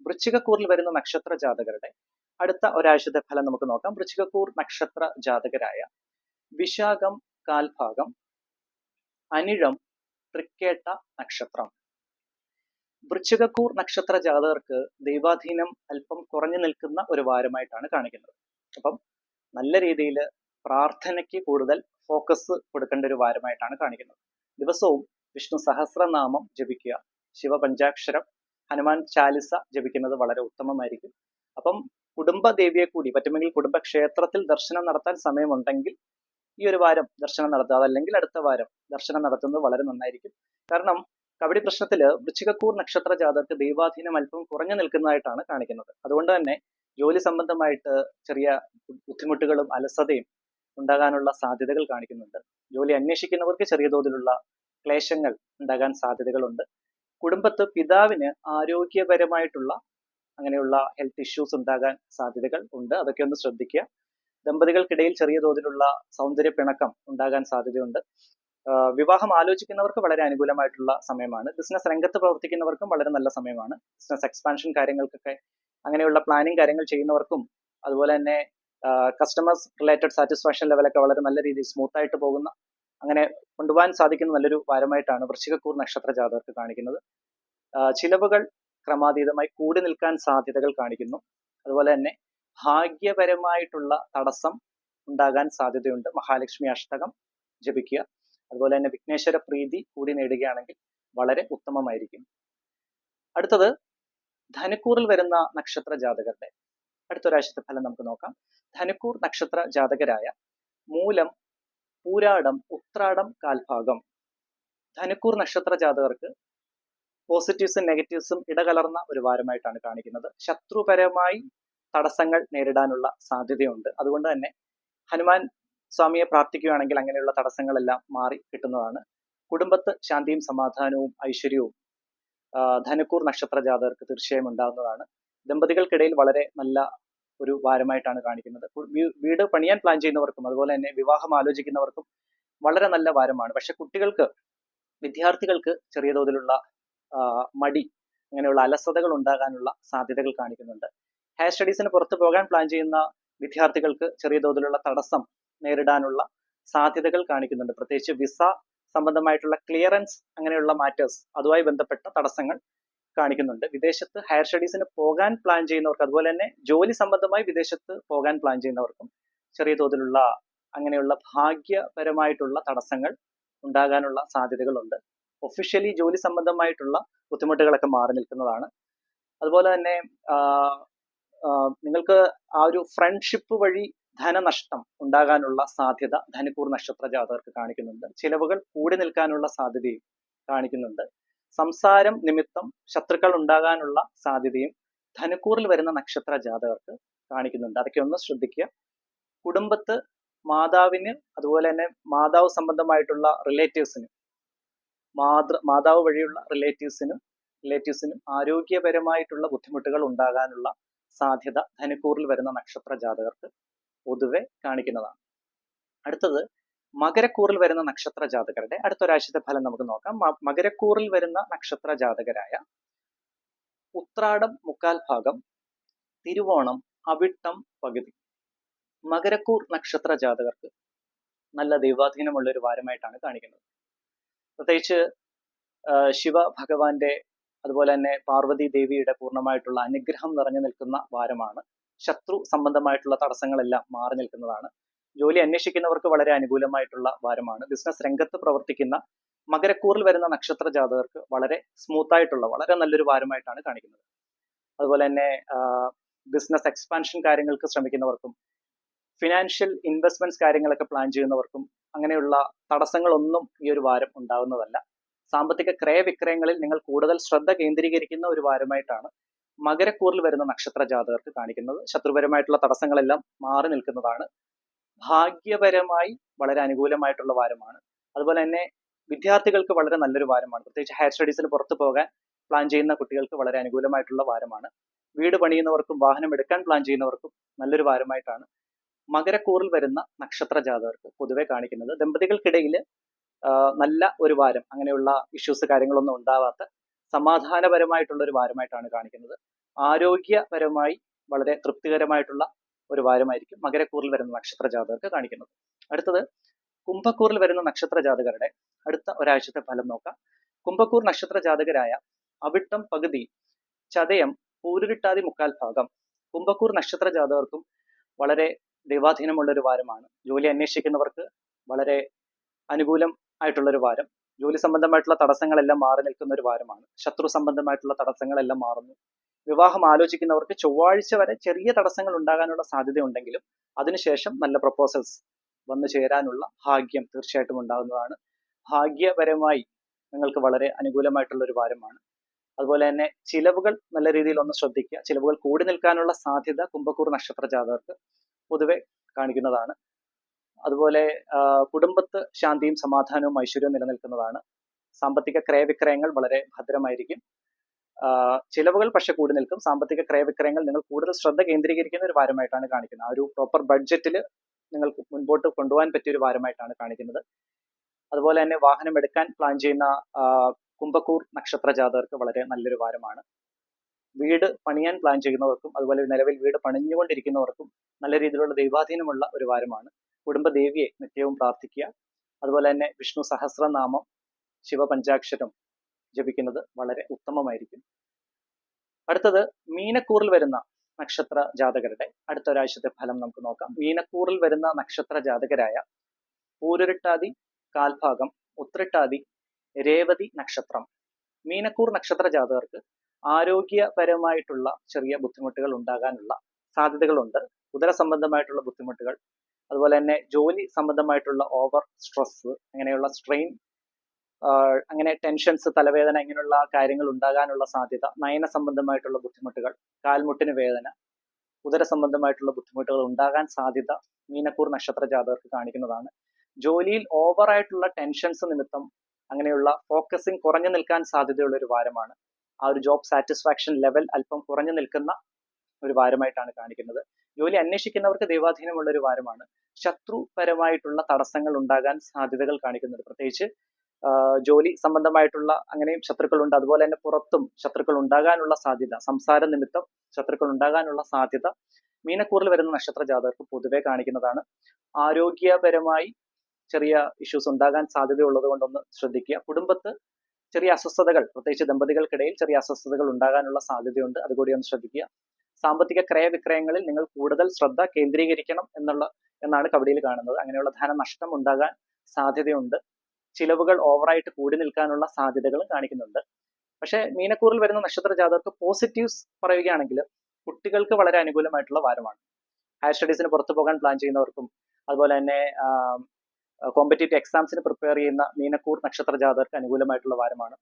വൃശ്ചികക്കൂറിൽ വരുന്ന നക്ഷത്ര ജാതകരുടെ അടുത്ത ഒരാഴ്ചത്തെ ഫലം നമുക്ക് നോക്കാം. വൃശ്ചികക്കൂർ നക്ഷത്ര ജാതകരായ വിശാഖം കാൽഭാഗം, അനിഴം, തൃക്കേട്ട നക്ഷത്രം. വൃശ്ചികക്കൂർ നക്ഷത്ര ജാതകർക്ക് ദൈവാധീനം അല്പം കുറഞ്ഞു നിൽക്കുന്ന ഒരു വാരമായിട്ടാണ് കാണിക്കുന്നത്. അപ്പം നല്ല രീതിയിൽ പ്രാർത്ഥനയ്ക്ക് കൂടുതൽ ഫോക്കസ് കൊടുക്കേണ്ട ഒരു വാരമായിട്ടാണ് കാണിക്കുന്നത്. ദിവസവും വിഷ്ണു സഹസ്രനാമം ജപിക്കുക, ശിവപഞ്ചാക്ഷരം, ഹനുമാൻ ചാലിസ ജപിക്കുന്നത് വളരെ ഉത്തമമായിരിക്കും. അപ്പം കുടുംബദേവിയെ കൂടി പറ്റുമെങ്കിൽ കുടുംബക്ഷേത്രത്തിൽ ദർശനം നടത്താൻ സമയമുണ്ടെങ്കിൽ ഈ ഒരു വാരം ദർശനം നടത്തുക, അതല്ലെങ്കിൽ അടുത്ത വാരം ദർശനം നടത്തുന്നത് വളരെ നന്നായിരിക്കും. കാരണം കബഡി പ്രശ്നത്തില് വൃശ്ചികക്കൂർ നക്ഷത്ര ജാതകർക്ക് ദൈവാധീനം അല്പം കുറഞ്ഞു നിൽക്കുന്നതായിട്ടാണ് കാണിക്കുന്നത്. അതുകൊണ്ട് തന്നെ ജോലി സംബന്ധമായിട്ട് ചെറിയ ബുദ്ധിമുട്ടുകളും അലസതയും ഉണ്ടാകാനുള്ള സാധ്യതകൾ കാണിക്കുന്നുണ്ട്. ജോലി അന്വേഷിക്കുന്നവർക്ക് ചെറിയ തോതിലുള്ള ക്ലേശങ്ങൾ ഉണ്ടാകാൻ സാധ്യതകളുണ്ട്. കുടുംബത്ത് പിതാവിന് ആരോഗ്യപരമായിട്ടുള്ള അങ്ങനെയുള്ള ഹെൽത്ത് ഇഷ്യൂസ് ഉണ്ടാകാൻ സാധ്യതകൾ ഉണ്ട്. അതൊക്കെ ഒന്ന് ശ്രദ്ധിക്കുക. ദമ്പതികൾക്കിടയിൽ ചെറിയ തോതിലുള്ള സൗന്ദര്യ പിണക്കം ഉണ്ടാകാൻ സാധ്യതയുണ്ട്. വിവാഹം ആലോചിക്കുന്നവർക്ക് വളരെ അനുകൂലമായിട്ടുള്ള സമയമാണ്. ബിസിനസ് രംഗത്ത് പ്രവർത്തിക്കുന്നവർക്കും വളരെ നല്ല സമയമാണ്. ബിസിനസ് എക്സ്പാൻഷൻ കാര്യങ്ങൾക്കൊക്കെ അങ്ങനെയുള്ള പ്ലാനിങ് കാര്യങ്ങൾ ചെയ്യുന്നവർക്കും അതുപോലെ തന്നെ കസ്റ്റമേഴ്സ് റിലേറ്റഡ് സാറ്റിസ്ഫാക്ഷൻ ലെവലൊക്കെ വളരെ നല്ല രീതിയിൽ സ്മൂത്ത് ആയിട്ട് പോകുന്ന, അങ്ങനെ കൊണ്ടുപോകാൻ സാധിക്കുന്ന നല്ലൊരു വാരമായിട്ടാണ് വൃശ്ചികക്കൂർ നക്ഷത്ര ജാതകർക്ക് കാണിക്കുന്നത്. ചിലവുകൾ ക്രമാതീതമായി കൂടി നിൽക്കാൻ സാധ്യതകൾ കാണിക്കുന്നു. അതുപോലെ തന്നെ ഭാഗ്യപരമായിട്ടുള്ള തടസ്സം ഉണ്ടാകാൻ സാധ്യതയുണ്ട്. മഹാലക്ഷ്മി അഷ്ടകം ജപിക്കുക. അതുപോലെ തന്നെ വിഘ്നേശ്വര പ്രീതി കൂടി നേടുകയാണെങ്കിൽ വളരെ ഉത്തമമായിരിക്കും. അടുത്തത് ധനുക്കൂറിൽ വരുന്ന നക്ഷത്ര ജാതകരുടെ അടുത്തൊരാഴ്ചത്തെ ഫലം നമുക്ക് നോക്കാം. ധനുക്കൂർ നക്ഷത്ര ജാതകരായ മൂലം, പൂരാടം, ഉത്രാടം, കാൽഭാഗം. ധനുക്കൂർ നക്ഷത്ര ജാതകർക്ക് പോസിറ്റീവ്സും നെഗറ്റീവ്സും ഇടകലർന്ന ഒരു വാരമായിട്ടാണ് കാണിക്കുന്നത്. ശത്രുപരമായി തടസ്സങ്ങൾ നേരിടാനുള്ള സാധ്യതയുണ്ട്. അതുകൊണ്ട് തന്നെ ഹനുമാൻ സ്വാമിയെ പ്രാർത്ഥിക്കുകയാണെങ്കിൽ അങ്ങനെയുള്ള തടസ്സങ്ങളെല്ലാം മാറി കിട്ടുന്നതാണ്. കുടുംബത്ത് ശാന്തിയും സമാധാനവും ഐശ്വര്യവും ധനുക്കൂർ നക്ഷത്ര ജാതകർക്ക് തീർച്ചയായും ഉണ്ടാകുന്നതാണ്. ദമ്പതികൾക്കിടയിൽ വളരെ നല്ല ഒരു വാരമായിട്ടാണ് കാണിക്കുന്നത്. വീട് പണിയാൻ പ്ലാൻ ചെയ്യുന്നവർക്കും അതുപോലെ തന്നെ വിവാഹം ആലോചിക്കുന്നവർക്കും വളരെ നല്ല വാരമാണ്. പക്ഷെ കുട്ടികൾക്ക്, വിദ്യാർത്ഥികൾക്ക് ചെറിയ തോതിലുള്ള മടി, അങ്ങനെയുള്ള അലസതകൾ ഉണ്ടാകാനുള്ള സാധ്യതകൾ കാണിക്കുന്നുണ്ട്. ഹയർ സ്റ്റഡീസിന് പുറത്തു പോകാൻ പ്ലാൻ ചെയ്യുന്ന വിദ്യാർത്ഥികൾക്ക് ചെറിയ തോതിലുള്ള തടസ്സം നേരിടാനുള്ള സാധ്യതകൾ കാണിക്കുന്നുണ്ട്. പ്രത്യേകിച്ച് വിസ സംബന്ധമായിട്ടുള്ള ക്ലിയറൻസ്, അങ്ങനെയുള്ള മാറ്റേഴ്സ്, അതുമായി ബന്ധപ്പെട്ട തടസ്സങ്ങൾ കാണിക്കുന്നുണ്ട്. വിദേശത്ത് ഹയർ സ്റ്റഡീസിന് പോകാൻ പ്ലാൻ ചെയ്യുന്നവർക്ക്, അതുപോലെ തന്നെ ജോലി സംബന്ധമായി വിദേശത്ത് പോകാൻ പ്ലാൻ ചെയ്യുന്നവർക്കും ചെറിയ തോതിലുള്ള അങ്ങനെയുള്ള ഭാഗ്യപരമായിട്ടുള്ള തടസ്സങ്ങൾ ഉണ്ടാകാനുള്ള സാധ്യതകളുണ്ട്. ഒഫീഷ്യലി ജോലി സംബന്ധമായിട്ടുള്ള ബുദ്ധിമുട്ടുകളൊക്കെ മാറി നിൽക്കുന്നതാണ്. അതുപോലെ തന്നെ നിങ്ങൾക്ക് ആ ഒരു ഫ്രണ്ട്ഷിപ്പ് വഴി ധനനഷ്ടം ഉണ്ടാകാനുള്ള സാധ്യത ധനുക്കൂർ നക്ഷത്ര ജാതകർക്ക് കാണിക്കുന്നുണ്ട്. ചിലവുകൾ കൂടി നിൽക്കാനുള്ള സാധ്യതയും കാണിക്കുന്നുണ്ട്. സംസാരം നിമിത്തം ശത്രുക്കൾ ഉണ്ടാകാനുള്ള സാധ്യതയും ധനുക്കൂറിൽ വരുന്ന നക്ഷത്ര ജാതകർക്ക് കാണിക്കുന്നുണ്ട്. അതൊക്കെ ഒന്ന് ശ്രദ്ധിക്കുക. കുടുംബത്ത് മാതാവിന്, അതുപോലെ തന്നെ മാതാവ് സംബന്ധമായിട്ടുള്ള റിലേറ്റീവ്സിന്, മാതാവ് വഴിയുള്ള റിലേറ്റീവ്സിനും ആരോഗ്യപരമായിട്ടുള്ള ബുദ്ധിമുട്ടുകൾ ഉണ്ടാകാനുള്ള സാധ്യത ധനുക്കൂറിൽ വരുന്ന നക്ഷത്ര ജാതകർക്ക് പൊതുവെ കാണിക്കുന്നതാണ്. അടുത്തത് മകരക്കൂറിൽ വരുന്ന നക്ഷത്ര ജാതകരുടെ അടുത്തൊരാഴ്ചത്തെ ഫലം നമുക്ക് നോക്കാം. മകരക്കൂറിൽ വരുന്ന നക്ഷത്ര ജാതകരായ ഉത്രാടം മുക്കാൽ ഭാഗം, തിരുവോണം, അവിട്ടം പകുതി. മകരക്കൂർ നക്ഷത്ര ജാതകർക്ക് നല്ല ദൈവാധീനമുള്ള ഒരു വാരമായിട്ടാണ് കാണിക്കുന്നത്. പ്രത്യേകിച്ച് ശിവ ഭഗവാന്റെ, അതുപോലെ തന്നെ പാർവതി ദേവിയുടെ പൂർണ്ണമായിട്ടുള്ള അനുഗ്രഹം നിറഞ്ഞു നിൽക്കുന്ന വാരമാണ്. ശത്രു സംബന്ധമായിട്ടുള്ള തടസ്സങ്ങളെല്ലാം മാറി നിൽക്കുന്നതാണ്. ജോലി അന്വേഷിക്കുന്നവർക്ക് വളരെ അനുകൂലമായിട്ടുള്ള വാരമാണ്. ബിസിനസ് രംഗത്ത് പ്രവർത്തിക്കുന്ന മകരക്കൂറിൽ വരുന്ന നക്ഷത്ര ജാതകർക്ക് വളരെ സ്മൂത്ത് ആയിട്ടുള്ള വളരെ നല്ലൊരു വാരമായിട്ടാണ് കാണിക്കുന്നത്. അതുപോലെ തന്നെ ബിസിനസ് എക്സ്പാൻഷൻ കാര്യങ്ങൾക്ക് ശ്രമിക്കുന്നവർക്കും ഫിനാൻഷ്യൽ ഇൻവെസ്റ്റ്മെന്റ്സ് കാര്യങ്ങളൊക്കെ പ്ലാൻ ചെയ്യുന്നവർക്കും അങ്ങനെയുള്ള തടസ്സങ്ങളൊന്നും ഈ ഒരു വാരം ഉണ്ടാകുന്നതല്ല. സാമ്പത്തിക ക്രയവിക്രയങ്ങളിൽ നിങ്ങൾ കൂടുതൽ ശ്രദ്ധ കേന്ദ്രീകരിക്കുന്ന ഒരു വാരമായിട്ടാണ് മകരക്കൂറിൽ വരുന്ന നക്ഷത്ര ജാതകർക്ക് കാണിക്കുന്നത്. ശത്രുപരമായിട്ടുള്ള തടസ്സങ്ങളെല്ലാം മാറി നിൽക്കുന്നതാണ്. ഭാഗ്യപരമായി വളരെ അനുകൂലമായിട്ടുള്ള വാരമാണ്. അതുപോലെ തന്നെ വിദ്യാർത്ഥികൾക്ക് വളരെ നല്ലൊരു വാരമാണ്. പ്രത്യേകിച്ച് ഹയർ സ്റ്റഡീസിന് പുറത്തു പോകാൻ പ്ലാൻ ചെയ്യുന്ന കുട്ടികൾക്ക് വളരെ അനുകൂലമായിട്ടുള്ള വാരമാണ്. വീട് പണിയുന്നവർക്കും വാഹനം എടുക്കാൻ പ്ലാൻ ചെയ്യുന്നവർക്കും നല്ലൊരു വാരമായിട്ടാണ് മകരക്കൂറിൽ വരുന്ന നക്ഷത്ര ജാതകർക്ക് പൊതുവെ കാണിക്കുന്നത്. ദമ്പതികൾക്കിടയിൽ നല്ല ഒരു വാരം, അങ്ങനെയുള്ള ഇഷ്യൂസ് കാര്യങ്ങളൊന്നും ഉണ്ടാവാത്ത സമാധാനപരമായിട്ടുള്ള ഒരു വാരമായിട്ടാണ് കാണിക്കുന്നത്. ആരോഗ്യപരമായി വളരെ തൃപ്തികരമായിട്ടുള്ള ഒരു വാരമായിരിക്കും മകരക്കൂറിൽ വരുന്ന നക്ഷത്ര ജാതകർക്ക് കാണിക്കുന്നത്. അടുത്തത് കുംഭക്കൂറിൽ വരുന്ന നക്ഷത്ര ജാതകരുടെ അടുത്ത ഒരാഴ്ചത്തെ ഫലം നോക്കാം. കുംഭക്കൂർ നക്ഷത്ര ജാതകരായ അവിട്ടം പകുതി, ചതയം, പൂരുരുട്ടാതി മുക്കാൽ ഭാഗം. കുംഭക്കൂർ നക്ഷത്ര ജാതകർക്കും വളരെ ദൈവാധീനമുള്ള ഒരു വാരമാണ്. ജോലി അന്വേഷിക്കുന്നവർക്ക് വളരെ അനുകൂലം ആയിട്ടുള്ള ഒരു വാരം. ജോലി സംബന്ധമായിട്ടുള്ള തടസ്സങ്ങളെല്ലാം മാറി നിൽക്കുന്ന ഒരു വാരമാണ്. ശത്രു സംബന്ധമായിട്ടുള്ള തടസ്സങ്ങളെല്ലാം മാറുന്നു. വിവാഹം ആലോചിക്കുന്നവർക്ക് ചൊവ്വാഴ്ച വരെ ചെറിയ തടസ്സങ്ങൾ ഉണ്ടാകാനുള്ള സാധ്യത ഉണ്ടെങ്കിലും അതിനുശേഷം നല്ല പ്രപ്പോസൽസ് വന്നു ചേരാനുള്ള ഭാഗ്യം തീർച്ചയായിട്ടും ഉണ്ടാകുന്നതാണ്. ഭാഗ്യപരമായി നിങ്ങൾക്ക് വളരെ അനുകൂലമായിട്ടുള്ള ഒരു വാരമാണ്. അതുപോലെ തന്നെ ചിലവുകൾ നല്ല രീതിയിൽ ഒന്ന് ശ്രദ്ധിക്കുക. ചിലവുകൾ കൂടി നിൽക്കാനുള്ള സാധ്യത കുംഭക്കൂർ നക്ഷത്ര ജാതകർക്ക് പൊതുവെ കാണിക്കുന്നതാണ്. അതുപോലെ കുടുംബത്ത് ശാന്തിയും സമാധാനവും ഐശ്വര്യവും നിലനിൽക്കുന്നതാണ്. സാമ്പത്തിക ക്രയവിക്രയങ്ങൾ വളരെ ഭദ്രമായിരിക്കും. ചിലവുകൾ പക്ഷെ കൂടി നിൽക്കും. സാമ്പത്തിക ക്രയവിക്രയങ്ങൾ നിങ്ങൾ കൂടുതൽ ശ്രദ്ധ കേന്ദ്രീകരിക്കുന്ന ഒരു വാരമായിട്ടാണ് കാണിക്കുന്നത്. ആ ഒരു പ്രോപ്പർ ബഡ്ജറ്റിൽ നിങ്ങൾക്ക് മുൻപോട്ട് കൊണ്ടുപോകാൻ പറ്റിയ ഒരു വാരമായിട്ടാണ് കാണിക്കുന്നത്. അതുപോലെ തന്നെ വാഹനം എടുക്കാൻ പ്ലാൻ ചെയ്യുന്ന കുംഭക്കൂർ നക്ഷത്ര ജാതകർക്ക് വളരെ നല്ലൊരു വാരമാണ്. വീട് പണിയാൻ പ്ലാൻ ചെയ്യുന്നവർക്കും അതുപോലെ നിലവിൽ വീട് പണിഞ്ഞുകൊണ്ടിരിക്കുന്നവർക്കും നല്ല രീതിയിലുള്ള ദൈവാധീനമുള്ള ഒരു വാരമാണ്. കുടുംബദേവിയെ നിത്യവും പ്രാർത്ഥിക്കുക. അതുപോലെ തന്നെ വിഷ്ണു സഹസ്രനാമം, ശിവപഞ്ചാക്ഷരം ജപിക്കുന്നത് വളരെ ഉത്തമമായിരിക്കും. അടുത്തത് മീനക്കൂറിൽ വരുന്ന നക്ഷത്ര ജാതകരുടെ അടുത്ത ഒരാഴ്ചത്തെ ഫലം നമുക്ക് നോക്കാം. മീനക്കൂറിൽ വരുന്ന നക്ഷത്ര ജാതകരായ പൂരുരുട്ടാതി കാൽഭാഗം, ഉത്രട്ടാതി, രേവതി നക്ഷത്രം. മീനക്കൂർ നക്ഷത്ര ജാതകർക്ക് ആരോഗ്യപരമായിട്ടുള്ള ചെറിയ ബുദ്ധിമുട്ടുകൾ ഉണ്ടാകാനുള്ള സാധ്യതകളുണ്ട്. ഉദര സംബന്ധമായിട്ടുള്ള ബുദ്ധിമുട്ടുകൾ, അതുപോലെ തന്നെ ജോലി സംബന്ധമായിട്ടുള്ള ഓവർ സ്ട്രെസ്, അങ്ങനെയുള്ള സ്ട്രെയിൻ, അങ്ങനെ ടെൻഷൻസ്, തലവേദന, ഇങ്ങനെയുള്ള കാര്യങ്ങൾ ഉണ്ടാകാനുള്ള സാധ്യത, നയന സംബന്ധമായിട്ടുള്ള ബുദ്ധിമുട്ടുകൾ, കാൽമുട്ടിന് വേദന, ഉദര സംബന്ധമായിട്ടുള്ള ബുദ്ധിമുട്ടുകൾ ഉണ്ടാകാൻ സാധ്യത മീനക്കൂർ നക്ഷത്ര ജാതകർക്ക് കാണിക്കുന്നതാണ്. ജോലിയിൽ ഓവറായിട്ടുള്ള ടെൻഷൻസ് നിമിത്തം അങ്ങനെയുള്ള ഫോക്കസിങ് കുറഞ്ഞു നിൽക്കാൻ സാധ്യതയുള്ള ഒരു വാരമാണ്. ആ ഒരു ജോബ് സാറ്റിസ്ഫാക്ഷൻ ലെവൽ അല്പം കുറഞ്ഞു നിൽക്കുന്ന ഒരു വാരമായിട്ടാണ് കാണിക്കുന്നത്. ജോലി അന്വേഷിക്കുന്നവർക്ക് ദൈവാധീനമുള്ള ഒരു വാരമാണ്. ശത്രുപരമായിട്ടുള്ള തടസ്സങ്ങൾ ഉണ്ടാകാൻ സാധ്യതകൾ കാണിക്കുന്നുണ്ട്. പ്രത്യേകിച്ച് ജോലി സംബന്ധമായിട്ടുള്ള അങ്ങനെയും ശത്രുക്കളുണ്ട്. അതുപോലെ തന്നെ പുറത്തും ശത്രുക്കൾ ഉണ്ടാകാനുള്ള സാധ്യത, സംസാര നിമിത്തം ശത്രുക്കൾ ഉണ്ടാകാനുള്ള സാധ്യത മീനക്കൂറിൽ വരുന്ന നക്ഷത്ര ജാതകർക്ക് പൊതുവെ കാണിക്കുന്നതാണ്. ആരോഗ്യപരമായി ചെറിയ ഇഷ്യൂസ് ഉണ്ടാകാൻ സാധ്യതയുള്ളത് കൊണ്ടൊന്ന് ശ്രദ്ധിക്കുക. കുടുംബത്ത് ചെറിയ അസ്വസ്ഥതകൾ, പ്രത്യേകിച്ച് ദമ്പതികൾക്കിടയിൽ ചെറിയ അസ്വസ്ഥതകൾ ഉണ്ടാകാനുള്ള സാധ്യതയുണ്ട്, അതുകൂടി ഒന്ന് ശ്രദ്ധിക്കുക. സാമ്പത്തിക ക്രയവിക്രയങ്ങളിൽ നിങ്ങൾ കൂടുതൽ ശ്രദ്ധ കേന്ദ്രീകരിക്കണം എന്നാണ് കബഡിയിൽ കാണുന്നത്. അങ്ങനെയുള്ള ധനനഷ്ടം ഉണ്ടാകാൻ സാധ്യതയുണ്ട്. ചിലവുകൾ ഓവറായിട്ട് കൂടി നിൽക്കാനുള്ള സാധ്യതകളും കാണിക്കുന്നുണ്ട്. പക്ഷേ മീനക്കൂറിൽ വരുന്ന നക്ഷത്ര ജാതകർക്ക് പോസിറ്റീവ്സ് പറയുകയാണെങ്കിൽ കുട്ടികൾക്ക് വളരെ അനുകൂലമായിട്ടുള്ള വാരമാണ്. ഹയർ സ്റ്റഡീസിന് പുറത്തു പോകാൻ പ്ലാൻ ചെയ്യുന്നവർക്കും, അതുപോലെ തന്നെ കോമ്പറ്റേറ്റീവ് എക്സാംസിന് പ്രിപ്പയർ ചെയ്യുന്ന മീനക്കൂർ നക്ഷത്ര ജാതകർക്ക് അനുകൂലമായിട്ടുള്ള വാരമാണ്.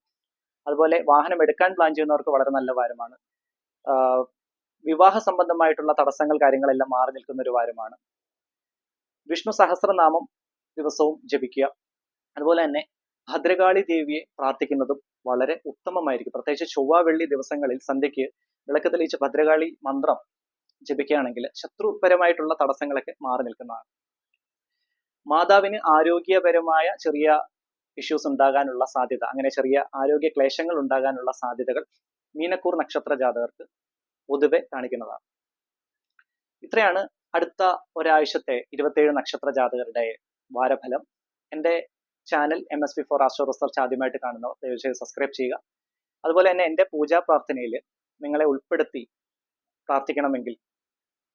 അതുപോലെ വാഹനം എടുക്കാൻ പ്ലാൻ ചെയ്യുന്നവർക്ക് വളരെ നല്ല വാരമാണ്. വിവാഹ സംബന്ധമായിട്ടുള്ള തടസ്സങ്ങൾ, കാര്യങ്ങളെല്ലാം മാറി നിൽക്കുന്ന ഒരു വാരമാണ്. വിഷ്ണു സഹസ്രനാമം ദിവസവും ജപിക്കുക. അതുപോലെ തന്നെ ഭദ്രകാളി ദേവിയെ പ്രാർത്ഥിക്കുന്നതും വളരെ ഉത്തമമായിരിക്കും. പ്രത്യേകിച്ച് ചൊവ്വ വെള്ളി ദിവസങ്ങളിൽ സന്ധ്യയ്ക്ക് വിളക്ക് തെളിയിച്ച് ഭദ്രകാളി മന്ത്രം ജപിക്കുകയാണെങ്കിൽ ശത്രുപരമായിട്ടുള്ള തടസ്സങ്ങളൊക്കെ മാറി നിൽക്കുന്നതാണ്. മാതാവിന് ആരോഗ്യപരമായ ചെറിയ ഇഷ്യൂസ് ഉണ്ടാകാനുള്ള സാധ്യത, അങ്ങനെ ചെറിയ ആരോഗ്യ ക്ലേശങ്ങൾ ഉണ്ടാകാനുള്ള സാധ്യതകൾ മീനക്കൂർ നക്ഷത്ര ജാതകർക്ക് പൊതുവെ കാണിക്കുന്നതാണ്. ഇത്രയാണ് അടുത്ത ഒരാഴ്ചത്തെ 27 നക്ഷത്ര ജാതകരുടെ വാരഫലം. എൻ്റെ ചാനൽ MSP4 ആസ്ട്രോ റിസർച്ച് ആദ്യമായിട്ട് കാണുന്നവർ ദയവായി സബ്സ്ക്രൈബ് ചെയ്യുക. അതുപോലെ തന്നെ എൻ്റെ പൂജാ പ്രാർത്ഥനയിൽ നിങ്ങളെ ഉൾപ്പെടുത്തി പ്രാർത്ഥിക്കണമെങ്കിൽ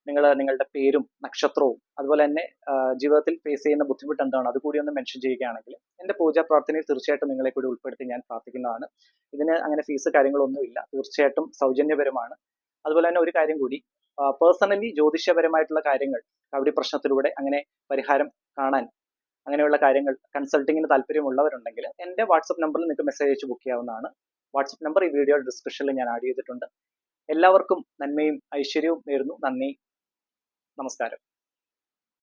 നിങ്ങൾ നിങ്ങളുടെ പേരും നക്ഷത്രവും അതുപോലെ തന്നെ ജീവിതത്തിൽ ഫേസ് ചെയ്യുന്ന ബുദ്ധിമുട്ട് എന്താണ് അതുകൂടി ഒന്ന് മെൻഷൻ ചെയ്യുകയാണെങ്കിൽ എൻ്റെ പൂജാ പ്രാർത്ഥനയിൽ തീർച്ചയായിട്ടും നിങ്ങളെ കൂടി ഉൾപ്പെടുത്തി ഞാൻ പ്രാർത്ഥിക്കുന്നതാണ്. ഇതിന് അങ്ങനെ ഫീസ് കാര്യങ്ങളൊന്നുമില്ല, തീർച്ചയായിട്ടും സൗജന്യപരമാണ്. അതുപോലെ തന്നെ ഒരു കാര്യം കൂടി, പേഴ്സണലി ജ്യോതിഷപരമായിട്ടുള്ള കാര്യങ്ങൾ കബഡി പ്രശ്നത്തിലൂടെ അങ്ങനെ പരിഹാരം കാണാൻ, അങ്ങനെയുള്ള കാര്യങ്ങൾ കൺസൾട്ടിങ്ങിന് താല്പര്യമുള്ളവരുണ്ടെങ്കിൽ എൻ്റെ വാട്സപ്പ് നമ്പറിൽ നിങ്ങൾക്ക് മെസ്സേജ് അയച്ച് ബുക്ക് ചെയ്യാവുന്നതാണ്. വാട്സപ്പ് നമ്പർ ഈ വീഡിയോ ഡിസ്ക്രിപ്ഷനിൽ ഞാൻ ആഡ് ചെയ്തിട്ടുണ്ട്. എല്ലാവർക്കും നന്മയും ഐശ്വര്യവും നേരുന്നു. നന്ദി, നമസ്കാരം.